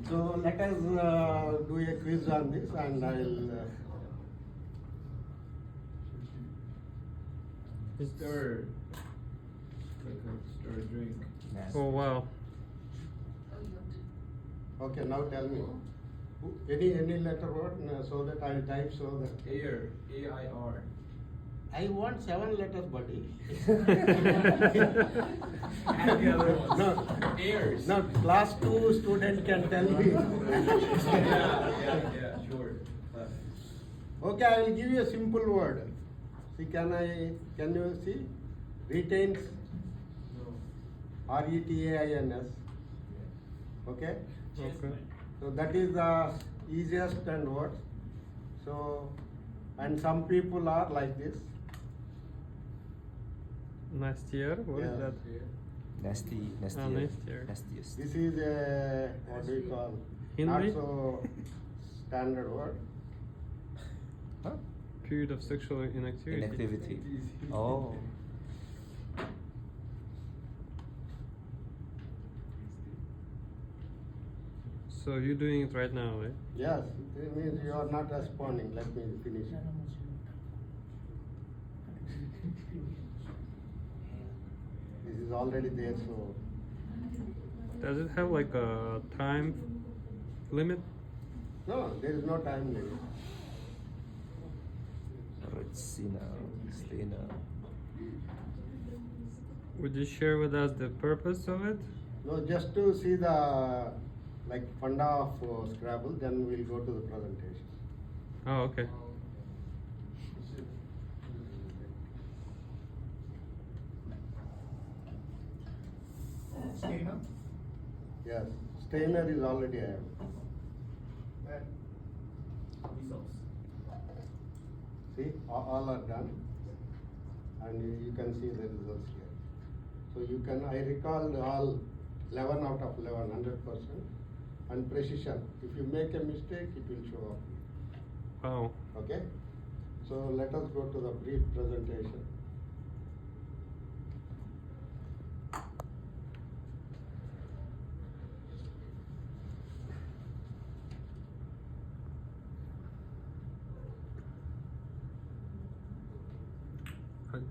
So let us do a quiz on this, and I'll. Stir. Stir drink. Oh wow. Okay, now tell me. Any letter word so that I'll type so that. Air. A-I-R. I want 7 letters, buddy. And the other ones. No. Airs. No, class 2 student can tell me. Yeah, sure. Okay, I will give you a simple word. See, can you see? Retains. No. R-E-T-A-I-N-S. Okay? Okay. So that is the easiest and what. So, and some people are like this. Next year. What is Yeah. that? Nasty, nasty, nastier. nastiest. This is a, what do you call? Hindi? Not so standard word. Huh? Period of sexual inactivity. Inactivity. Oh. So you're doing it right now, right? Yes, it means you are not responding. Let me finish. This is already there, so. Does it have like a time limit? No, there is no time limit. Let's see now. Stay now. Would you share with us the purpose of it? No, just to see the like funda of Scrabble, then we'll go to the presentation. Oh, okay. Yes, Stainer is already I have. See, all are done, and you can see the results here. So you can, I recalled all 11 out of 11, 100%, and precision. If you make a mistake, it will show up. Wow. Okay? So let us go to the brief presentation.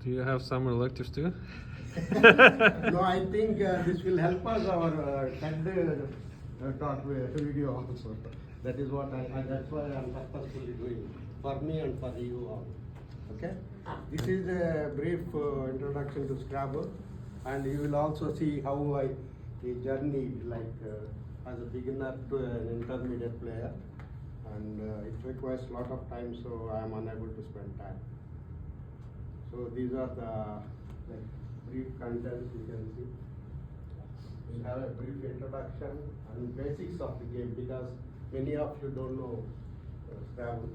Do you have some relatives too? No, I think this will help us our TED talk video also. That is what that's why I'm purposefully doing for me and for you all. Okay? This is a brief introduction to Scrabble, and you will also see how the journey like as a beginner to an intermediate player, and it requires a lot of time, so I am unable to spend time. So these are the like brief contents you can see. We'll have a brief introduction and basics of the game because many of you don't know Scrabble,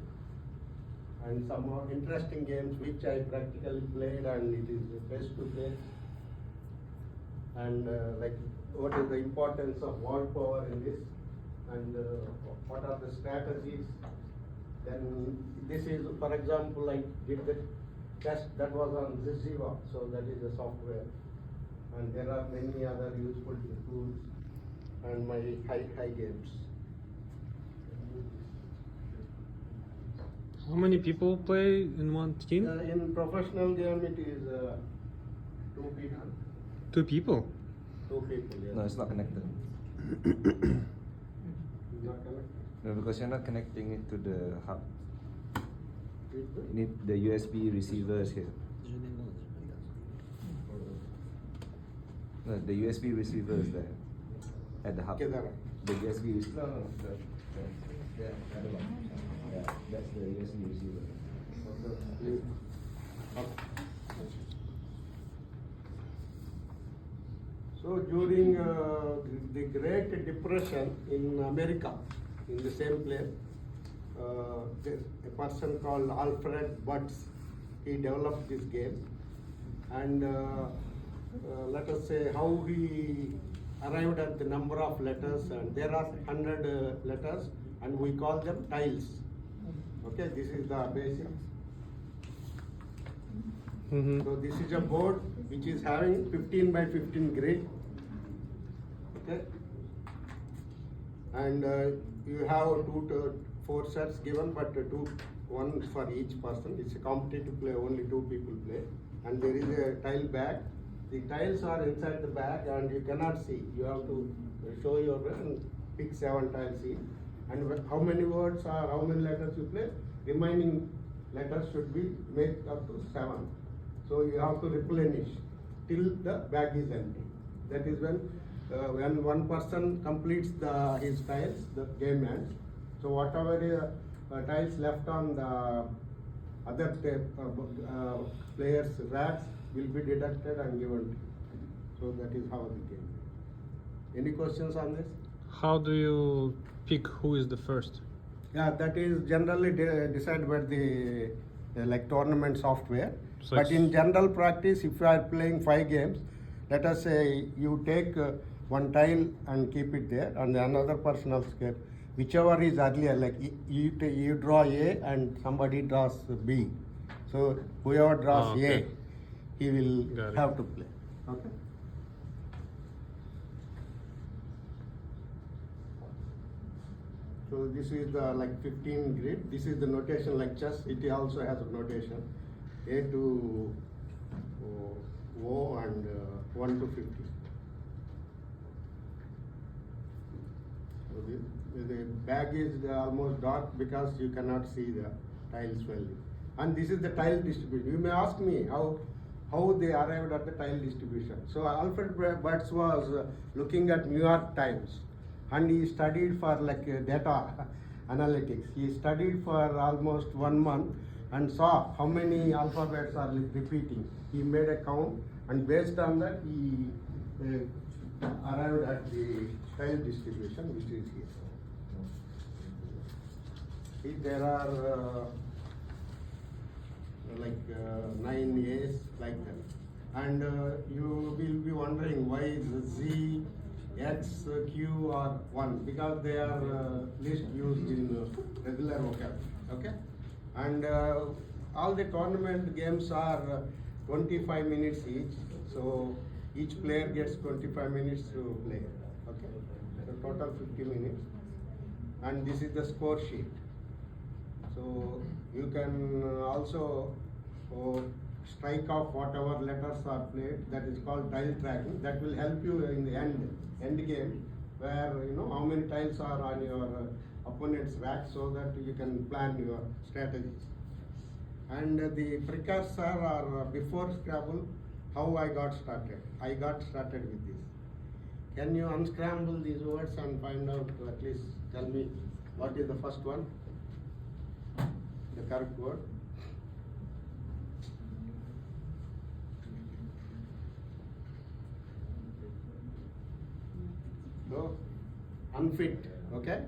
and some more interesting games which I practically played, and it is face to face. And like what is the importance of word power in this, and what are the strategies. Then this is, for example, I did the test that was on Ziva, so that is a software, and there are many other useful tools and my high games. How many people play in one team? In professional game it is 2 people. 2 people. 2 people, yes. No, it's not connected. Not connected. No, because you're not connecting it to the hub. Is You it? need the USB receivers here. No, the USB receiver is there at the hub. Kedar. The USB receiver. No, the other one. Yeah, that's the USB receiver. So during the Great Depression in America, in the same place, there's a person called Alfred Butts. He developed this game, and let us say how he arrived at the number of letters, and there are 100 letters, and we call them tiles. Okay, this is the basic. So this is a board which is having 15 by 15 grid. Okay. and you have 2 to 4 sets given, but one for each person. It's a competitive play, only 2 people play, and there is a tile bag. The tiles are inside the bag, and you cannot see. You have to show your and pick 7 tiles each. And how many words or how many letters you play, remaining letters should be made up to 7. So you have to replenish till the bag is empty. That is when one person completes his tiles, the game ends. So whatever tiles left on the other players' racks will be deducted and given. So that is how the game. Any questions on this? How do you pick who is the first? Yeah, that is generally decided by the like tournament software. So But it's- in general practice, if you are playing 5 games, let us say you take one tile and keep it there, and another person else get whichever is earlier. Like you draw A and somebody draws B. So whoever draws okay. A, he will Got it. have to play. Okay. So this is the like 15 grid. This is the notation like chess. It also has a notation. A to O and 1 to 50. So the bag is almost dark because you cannot see the tiles well. And this is the tile distribution. You may ask me how they arrived at the tile distribution. So Alfred Butts was looking at New York Times, and he studied for like data analytics. He studied for almost 1 month and saw how many alphabets are repeating. He made a count, and based on that he arrived at the tile distribution, which is here. See, there are like 9 A's like that, and you will be wondering why is Z, X, Q are 1, because they are least used in regular vocabulary. Okay, and all the tournament games are 25 minutes each, so each player gets 25 minutes to play. Okay, so total 50 minutes, and this is the score sheet. So you can also strike off whatever letters are played. That is called tile tracking. That will help you in the end game, where you know how many tiles are on your opponent's rack, so that you can plan your strategies. And the precursor or before Scrabble, how I got started. I got started with this. Can you unscramble these words and find out, at least tell me what is the first one? The correct word. So, unfit, okay?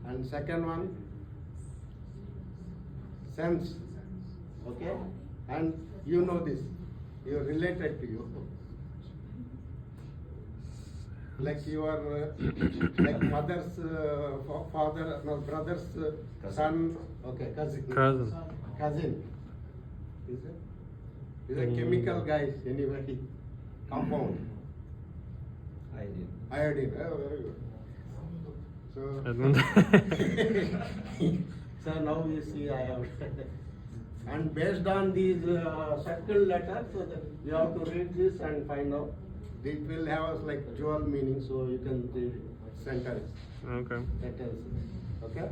And second one, sense, okay? And you know this, you are related to you. Like your like mother's father, no, brother's son, okay, cousin. Cousin. Is it? Is a chemical guys, anybody? Compound. Iodine. Oh, very good. So, so now you see I have. And based on these circle letters, so that you have to read this and find out. It will have like dual meaning, so you can read sentence. Okay. Letters. Okay.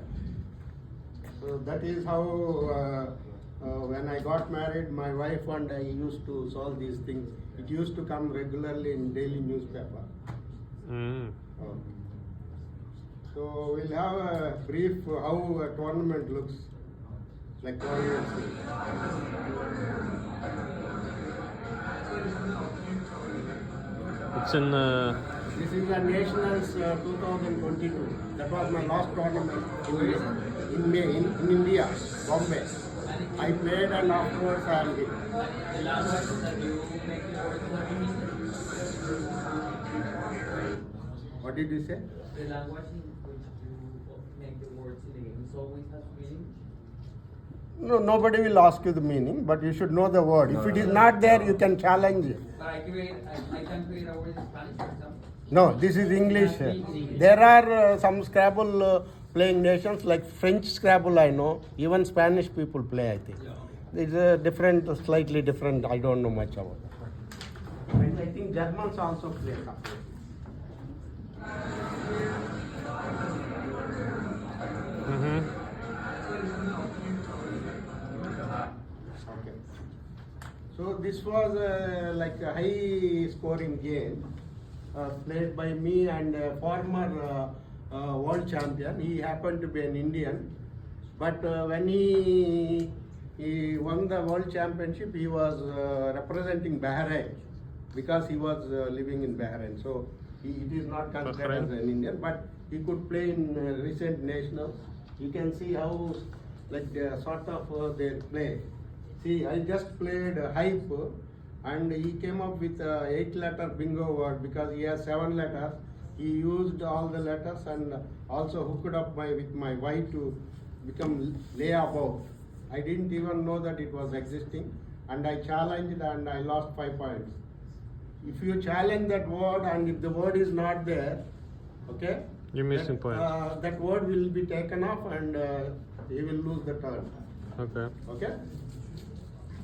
So that is how when I got married, my wife and I used to solve these things. It used to come regularly in daily newspaper. Mm. So we'll have a brief how a tournament looks like. It's in This is the Nationals 2022. That was my last tournament in May in India, Bombay. I played and afterwards I am hit. What did you say? The language in which you make the words in the game always has meaning? No, nobody will ask you the meaning, but you should know the word. If it is not there, you can challenge it. But I can create a word in Spanish, for example. No, this is English. There are some Scrabble playing nations like French Scrabble. I know. Even Spanish people play. I think it's a different, slightly different. I don't know much about it. And I think Germans also play. Mm-hmm. Okay. So this was like a high scoring game played by me and a former world champion. He happened to be an Indian, but when he won the world championship, he was representing Bahrain because he was living in Bahrain. So it is not considered as Bahrain. an Indian, but he could play in recent nationals. You can see how like sort of they play. See, I just played hype, and he came up with 8-letter bingo word because he has 7 letters. He used all the letters and also hooked up with my Y to become lay above. I didn't even know that it was existing, and I challenged and I lost 5 points. If you challenge that word and if the word is not there, okay, You're missing that, points. that word will be taken off and he will lose the turn. Okay. Okay.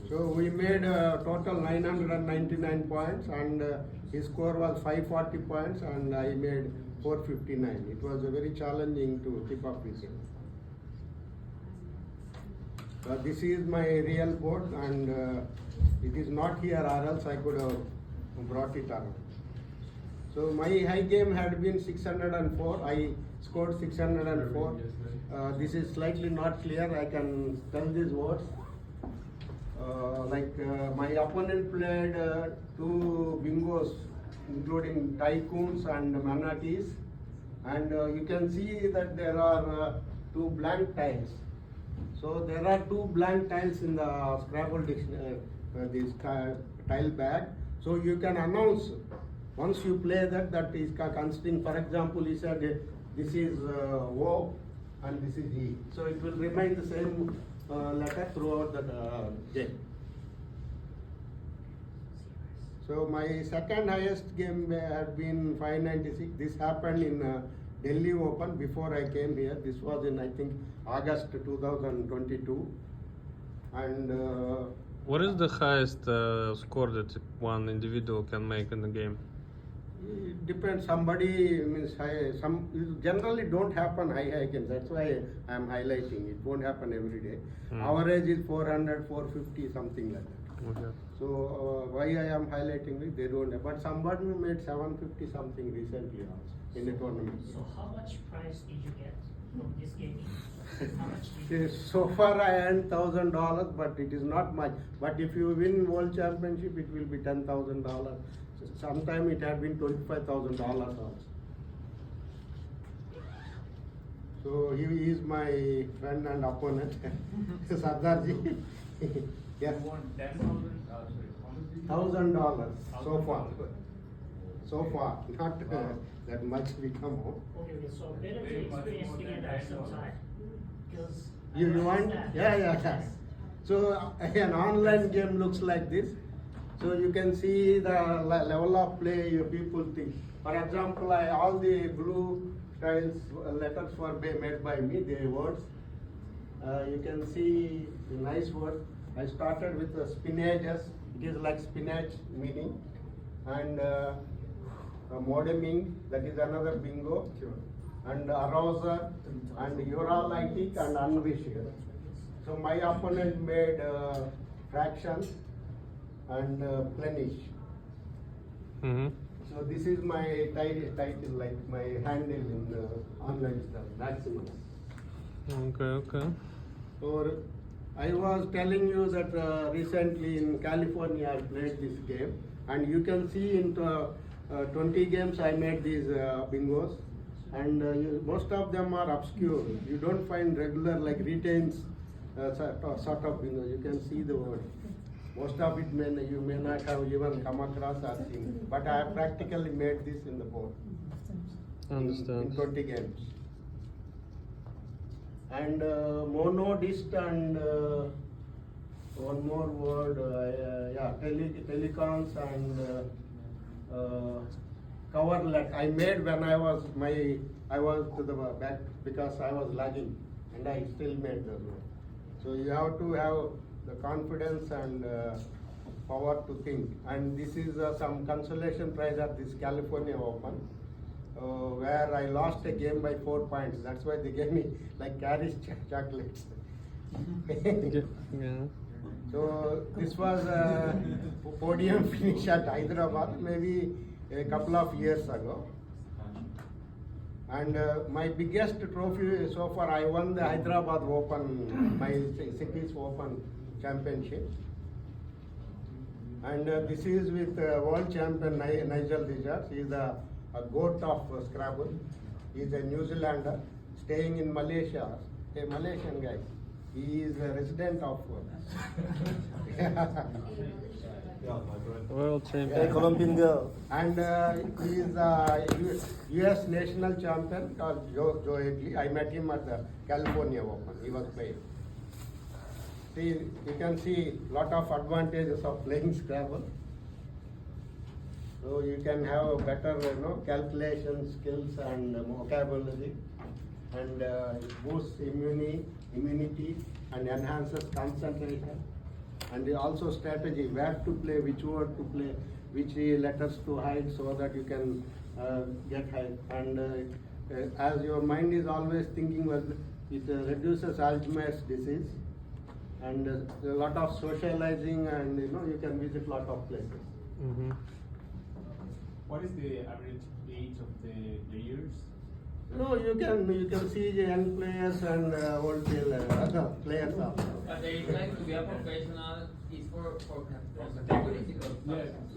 So we made a total 999 points, and his score was 540 points, and I made 459. It was very challenging to keep up with him. This is my real board, and it is not here, or else I could have brought it around. So my high game had been 604. I scored 604. This is slightly not clear. I can tell these words. My opponent played 2 bingos, including tycoons and manatees, and you can see that there are 2 blank tiles. So there are 2 blank tiles in the Scrabble dictionary, this tile bag. So you can announce once you play that is considering. For example, he said this is O and this is E. So it will remain the same letter throughout the game. So my second highest game had been 596. This happened in Delhi Open before I came here. This was in, I think, August 2022. And What is the highest score that one individual can make in the game? it depends. Somebody means some generally don't happen high games. That's why I'm highlighting. It won't happen every day. Average is 400, 450, something like that. Okay. So why I am highlighting it? They don't have. But somebody made 750 something recently also in a tournament. So how much prize did you get from this game? How much did you So far I earned $1,000, but it is not much. But if you win world championship, it will be $10,000. Sometime it had been $25,000 also. So he is my friend and opponent, Sardarji. Yes. You won 10,000. Sorry, how much did you $1,000 so far. $1,000. So far, not that much we come home. Okay, so better to Very much experience more than together $10. sometime. Because You want? Yeah. So an online game looks like this. So you can see the level of play your people think. For example, all the blue tiles letters were made by me, the words. You can see the nice word. I started with the spinaches. It is like spinach meaning. And modeming, that is another bingo. And arouser, and uralitic and unwished. So my opponent made fractions and plenish. Mm-hmm. So this is my title, like my handle in online stuff, maximum. Okay. Or I was telling you that recently in California I played this game, and you can see in 20 games I made these bingos, and most of them are obscure. You don't find regular like retains sort of bingo. You can see the word. Most of it you may not have even come across or seen, but I have practically made this in the board. Understand. In 20 games. And monodist and one more word, telecoms and cover let I made when I was to the back because I was lagging, and I still made the one. So you have to have the confidence and power to think. And this is some consolation prize at this California Open, where I lost a game by 4 points. That's why they gave me like Carrie's chocolates. Yeah. So this was a podium finish at Hyderabad maybe a couple of years ago. And my biggest trophy so far, I won the Hyderabad Open, my city's Open championship. And this is with world champion Nigel Richards. He is a goat of Scrabble. He is a New Zealander staying in Malaysia, a Malaysian guy. He is a resident of World Yeah, champion. Colombian girl. and he is a US national champion called Joe Higley. I met him at the California Open. He was playing. See, you can see lot of advantages of playing Scrabble. So you can have better, calculation skills and vocabulary, and it boosts immunity and enhances concentration, and also strategy, where to play, which word to play, which letters to hide so that you can get hide. And as your mind is always thinking, well, it reduces Alzheimer's disease, and a lot of socializing, and you can visit lot of places. Mm-hmm. What is the average age of the players? No, you can see the young players and old players also. But they like to be a professional is for categories because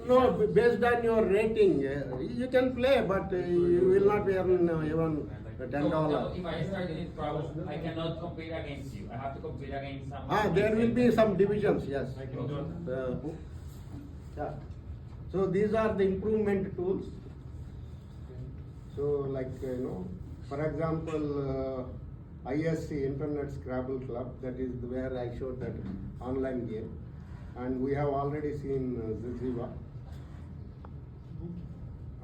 No, based on your rating, you can play, but you will not earn even $10. So if I start in Scrabble, I cannot compete against you. I have to compete against someone. There will be some divisions, yes. Okay. Yeah. So these are the improvement tools. So like, for example, ISC, Internet Scrabble Club, that is where I showed that online game. And we have already seen Ziziva.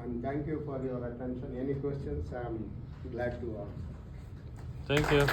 And thank you for your attention. Any questions? I'm glad to answer. Thank you.